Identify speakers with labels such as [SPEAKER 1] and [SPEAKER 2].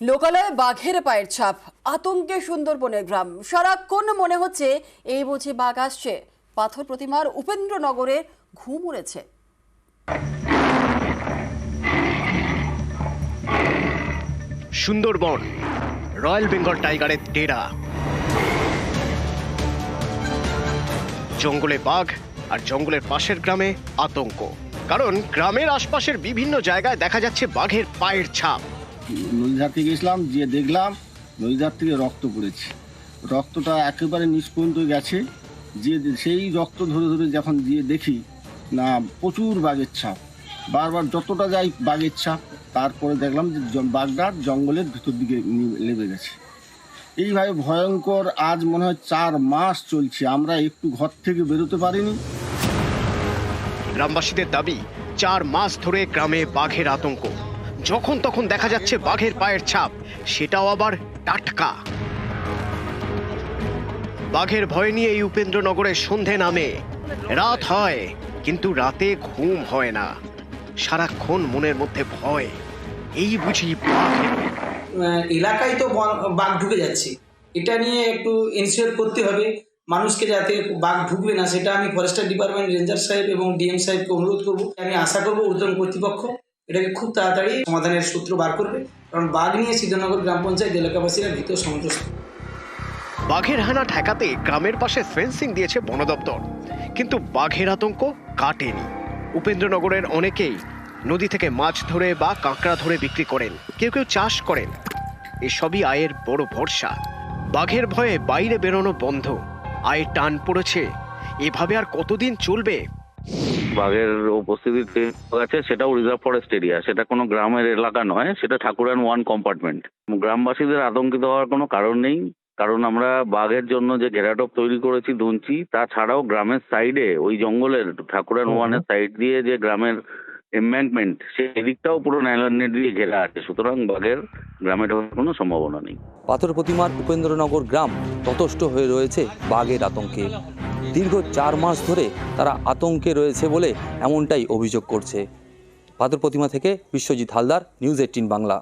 [SPEAKER 1] লোকালয়ে বাঘের পায়ের ছাপ, আতঙ্কে সুন্দরবনের গ্রাম। সারাক্ষণ মনে হচ্ছে এই বুঝি বাঘ আসছে। পাথর প্রতিমার উপেন্দ্রনগরে ঘুম উড়েছে।
[SPEAKER 2] সুন্দরবন রয়্যাল বেঙ্গল টাইগারের ডেরা। জঙ্গলে বাঘ আর জঙ্গলের পাশের গ্রামে আতঙ্ক, কারণ গ্রামের আশপাশের বিভিন্ন জায়গায় দেখা যাচ্ছে বাঘের পায়ের ছাপ।
[SPEAKER 3] নদীধার থেকে গেছিলাম, যে দেখলাম নদীধার থেকে রক্ত পড়েছে, রক্তটা একেবারে নিচ পর্যন্ত গেছে। যে সেই রক্ত ধরে ধরে যখন দিয়ে দেখি না প্রচুর বাঘের ছাপ, বারবার যতটা যাই বাঘের ছাপ। তারপরে দেখলাম যে বাঘটা জঙ্গলের ভিতর দিকে নেমে গেছে। এইভাবে ভয়ঙ্কর আজ মনে হয় 4 মাস চলছে, আমরা একটু ঘর থেকে বেরোতে পারিনি।
[SPEAKER 2] গ্রামবাসীদের দাবি 4 মাস ধরে গ্রামে বাঘের আতঙ্ক। যখন তখন দেখা যাচ্ছে বাঘের পায়ের ছাপ, সেটাও আবার টাটকা। বাঘের ভয় নিয়ে এই উপেন্দ্রনগরে সন্ধে নামে, রাত হয় কিন্তু রাতে ঘুম হয় না। সারাক্ষণ মনের মধ্যে ভয়, এই বুঝি বাঘ।
[SPEAKER 4] এলাকায় তো বাঘ ঢুকে যাচ্ছে, এটা নিয়ে একটু এনশিওর করতে হবে মানুষকে, যাতে বাঘ ঢুকবে না। সেটা আমি ফরেস্টার ডিপার্টমেন্ট, রেঞ্জার সাহেব এবং ডিএম সাহেবকে অনুরোধ করব। আমি আশা করব ঊর্ধ্বতন কর্তৃপক্ষ এটাকে খুব তাড়াতাড়ি সমাধানের সূত্র বার করবে, কারণ বাঘ নিয়ে সিদ্ধনগর গ্রাম পঞ্চায়েত এলাকাবাসীরা ভীত সন্ত্রস্ত।
[SPEAKER 2] বাঘের হানা ঠেকাতে গ্রামের পাশে ফেন্সিং দিয়েছে বন দপ্তর, কিন্তু বাঘের আতঙ্ক কাটেনি। উপেন্দ্রনগরের অনেকেই নদী থেকে মাছ ধরে বা কাঁকড়া ধরে বিক্রি করেন, কেউ কেউ চাষ করেন। এসবই আয়ের বড় ভরসা। বাঘের ভয়ে বাইরে বেরোনো বন্ধ, আয়ের টান পড়েছে। এভাবে আর কতদিন চলবে?
[SPEAKER 5] বাঘের উপস্থিতিতে আছে, সেটাও রিজার্ভ ফরেস্ট এরিয়া, সেটা কোনো গ্রামের এলাকা নয়, সেটা ঠাকুরান 1 কম্পার্টমেন্ট। গ্রামবাসীদের আতঙ্কিত হওয়ার কোনো কারণ নেই, কারণ আমরা বাঘের জন্য যে ঘেরাটোপ তৈরি করেছি দুঞ্চি, তাছাড়াও গ্রামের সাইডে ওই জঙ্গলের ঠাকুরান 1-এর সাইড দিয়ে যে গ্রামের এমব্যাঙ্কমেন্ট, সেই দিকটাও পুরো নাইলন নেট দিয়ে ঘেরা আছে। সুতরাং বাঘের গ্রামে ঢোকার কোনো সম্ভাবনা নেই।
[SPEAKER 6] পাথর প্রতিমার উপেন্দ্রনগর গ্রাম ততষ্ট হয়ে রয়েছে বাঘের আতঙ্কে। দীর্ঘ 4 মাস ধরে তারা আতঙ্কে রয়েছে বলে এমনটাই অভিযোগ করছে। পাথর প্রতিমা থেকে বিশ্বজিৎ হালদার, নিউজ 18 বাংলা।